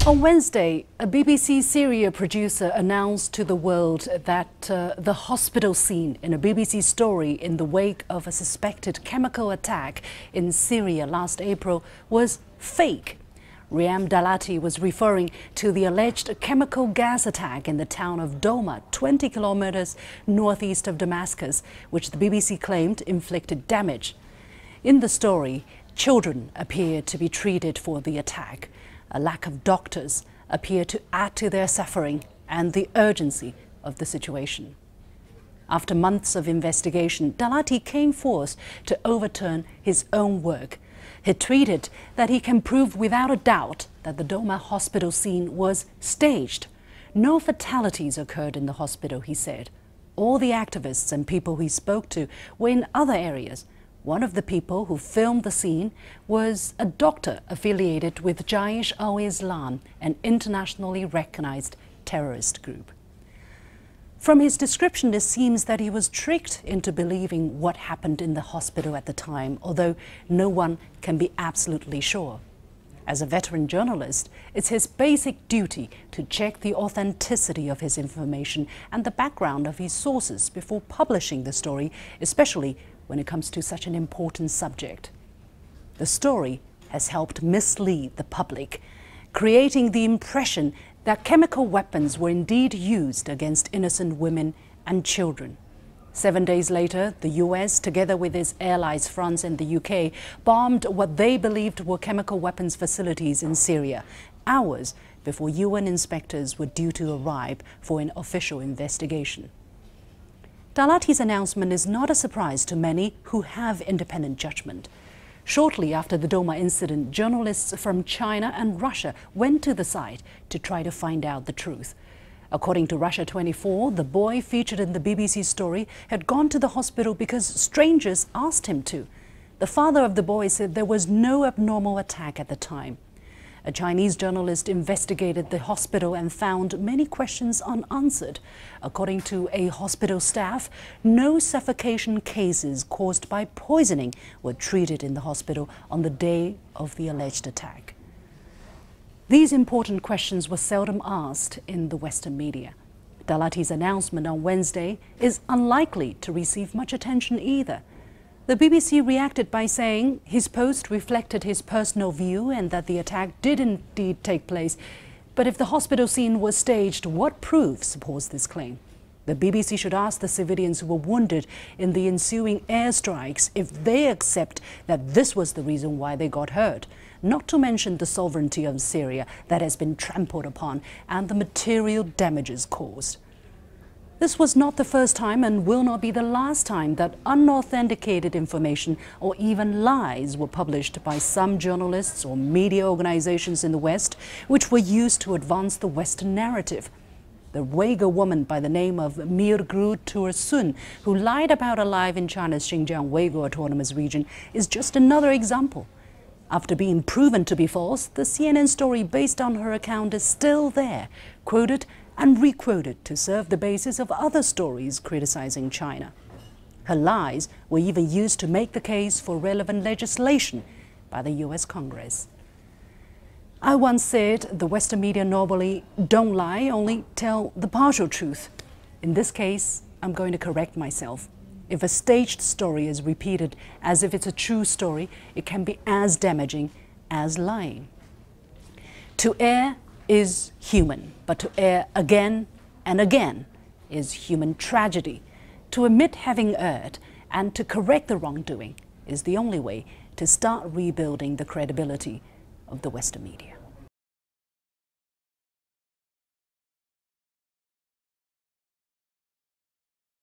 On Wednesday, a BBC Syria producer announced to the world that the hospital scene in a BBC story in the wake of a suspected chemical attack in Syria last April was fake. Riyam Dalati was referring to the alleged chemical gas attack in the town of Doma, 20 kilometers northeast of Damascus, which the BBC claimed inflicted damage. In the story, children appear to be treated for the attack. A lack of doctors appear to add to their suffering and the urgency of the situation. After months of investigation, Dalati came forth to overturn his own work. He tweeted that he can prove without a doubt that the Doma hospital scene was staged. No fatalities occurred in the hospital, he said. All the activists and people he spoke to were in other areas. One of the people who filmed the scene was a doctor affiliated with Jaish al-Islam, an internationally recognized terrorist group. From his description, it seems that he was tricked into believing what happened in the hospital at the time, although no one can be absolutely sure. As a veteran journalist, it's his basic duty to check the authenticity of his information and the background of his sources before publishing the story, especially when it comes to such an important subject. The story has helped mislead the public, creating the impression that chemical weapons were indeed used against innocent women and children. 7 days later, the US, together with its allies France and the UK, bombed what they believed were chemical weapons facilities in Syria, hours before UN inspectors were due to arrive for an official investigation. Dalati's announcement is not a surprise to many who have independent judgment. Shortly after the Doma incident, journalists from China and Russia went to the site to try to find out the truth. According to Russia 24, the boy featured in the BBC story had gone to the hospital because strangers asked him to. The father of the boy said there was no abnormal attack at the time. A Chinese journalist investigated the hospital and found many questions unanswered. According to a hospital staff, no suffocation cases caused by poisoning were treated in the hospital on the day of the alleged attack. These important questions were seldom asked in the Western media. Dalati's announcement on Wednesday is unlikely to receive much attention either. The BBC reacted by saying his post reflected his personal view and that the attack did indeed take place. But if the hospital scene was staged, what proof supports this claim? The BBC should ask the civilians who were wounded in the ensuing airstrikes if they accept that this was the reason why they got hurt, not to mention the sovereignty of Syria that has been trampled upon and the material damages caused. This was not the first time and will not be the last time that unauthenticated information or even lies were published by some journalists or media organizations in the West, which were used to advance the Western narrative. The Uyghur woman by the name of Mirgru Tursun, who lied about her life in China's Xinjiang Uyghur Autonomous Region, is just another example. After being proven to be false, the CNN story based on her account is still there, quoted and requoted to serve the basis of other stories criticizing China. Her lies were even used to make the case for relevant legislation by the US Congress. I once said the Western media normally don't lie, only tell the partial truth. In this case, I'm going to correct myself. If a staged story is repeated as if it's a true story, it can be as damaging as lying. To err is human, but to err again and again is human tragedy. To admit having erred and to correct the wrongdoing is the only way to start rebuilding the credibility of the Western media.